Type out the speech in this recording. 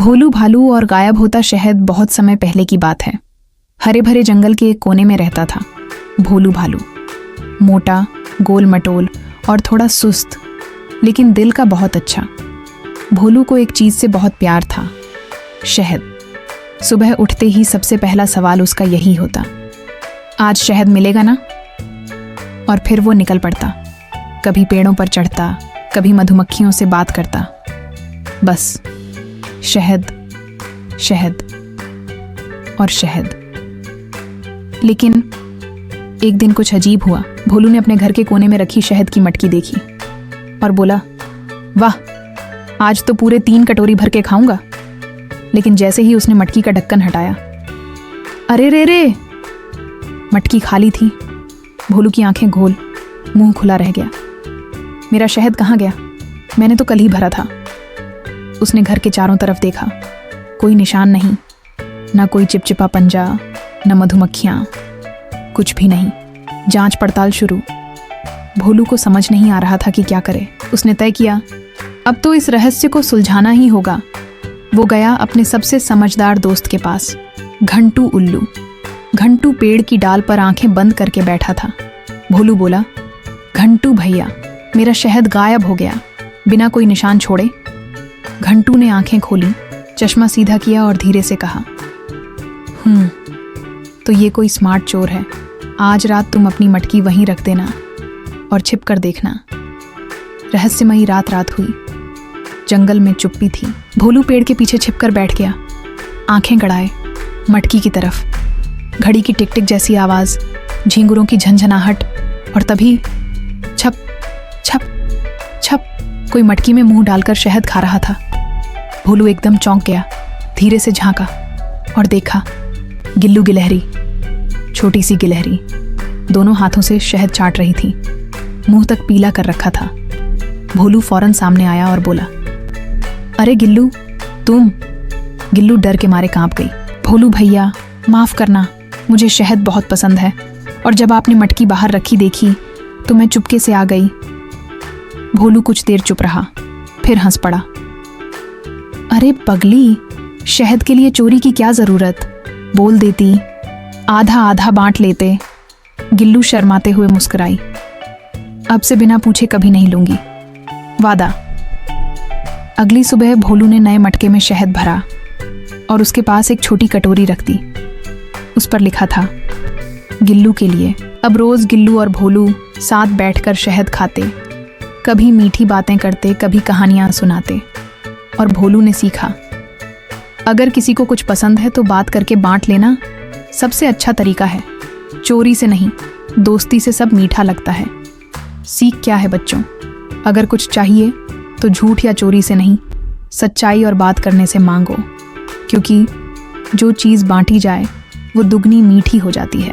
भोलू भालू और गायब होता शहद बहुत समय पहले की बात है। हरे भरे जंगल के एक कोने में रहता था भोलू भालू। मोटा, गोल मटोल और थोड़ा सुस्त, लेकिन दिल का बहुत अच्छा। भोलू को एक चीज से बहुत प्यार था, शहद। सुबह उठते ही सबसे पहला सवाल उसका यही होता, आज शहद मिलेगा ना? और फिर वो निकल पड़ता। कभी पेड़ों पर चढ़ता, कभी मधुमक्खियों से बात करता। बस शहद, शहद और शहद। लेकिन एक दिन कुछ अजीब हुआ। भोलू ने अपने घर के कोने में रखी शहद की मटकी देखी और बोला, वाह, आज तो पूरे 3 कटोरी भर के खाऊंगा। लेकिन जैसे ही उसने मटकी का ढक्कन हटाया, अरे रे रे, मटकी खाली थी। भोलू की आंखें गोल, मुंह खुला रह गया। मेरा शहद कहाँ गया? मैंने तो कल ही भरा था। उसने घर के चारों तरफ देखा, कोई निशान नहीं, ना कोई चिपचिपा पंजा, न मधुमक्खियां, कुछ भी नहीं। जांच पड़ताल शुरू। भोलू को समझ नहीं आ रहा था कि क्या करे। उसने तय किया, अब तो इस रहस्य को सुलझाना ही होगा। वो गया अपने सबसे समझदार दोस्त के पास, घंटू उल्लू। घंटू पेड़ की डाल पर आंखें बंद करके बैठा था। भोलू बोला, घंटू भैया, मेरा शहद गायब हो गया, बिना कोई निशान छोड़े। घंटू ने आंखें खोली, चश्मा सीधा किया और धीरे से कहा, तो ये कोई स्मार्ट चोर है। आज रात तुम अपनी मटकी वहीं रख देना और छिप कर देखना। रहस्यमयी रात हुई। जंगल में चुप्पी थी। भोलू पेड़ के पीछे छिपकर बैठ गया, आंखें गड़ाए मटकी की तरफ। घड़ी की टिक टिक जैसी आवाज, झींगुरों की झंझनाहट, और तभी छप छप छप, कोई मटकी में मुंह डालकर शहद खा रहा था। भोलू एकदम चौंक गया, धीरे से झांका और देखा, गिल्लू गिलहरी, छोटी सी गिलहरी, दोनों हाथों से शहद चाट रही थी, मुंह तक पीला कर रखा था। भोलू फौरन सामने आया और बोला, अरे गिल्लू, तुम? गिल्लू डर के मारे कांप गई। भोलू भैया, माफ करना, मुझे शहद बहुत पसंद है, और जब आपने मटकी बाहर रखी देखी तो मैं चुपके से आ गई। भोलू कुछ देर चुप रहा, फिर हंस पड़ा। अरे पगली, शहद के लिए चोरी की क्या जरूरत? बोल देती, आधा आधा बांट लेते। गिल्लू शर्माते हुए मुस्कुराई। अब से बिना पूछे कभी नहीं लूंगी, वादा। अगली सुबह भोलू ने नए मटके में शहद भरा और उसके पास एक छोटी कटोरी रख दी। उस पर लिखा था, गिल्लू के लिए। अब रोज गिल्लू और भोलू साथ बैठकर शहद खाते, कभी मीठी बातें करते, कभी कहानियां सुनाते। और भोलू ने सीखा, अगर किसी को कुछ पसंद है तो बात करके बांट लेना सबसे अच्छा तरीका है। चोरी से नहीं, दोस्ती से सब मीठा लगता है। सीख क्या है बच्चों? अगर कुछ चाहिए तो झूठ या चोरी से नहीं, सच्चाई और बात करने से मांगो, क्योंकि जो चीज़ बांटी जाए वो दुगनी मीठी हो जाती है।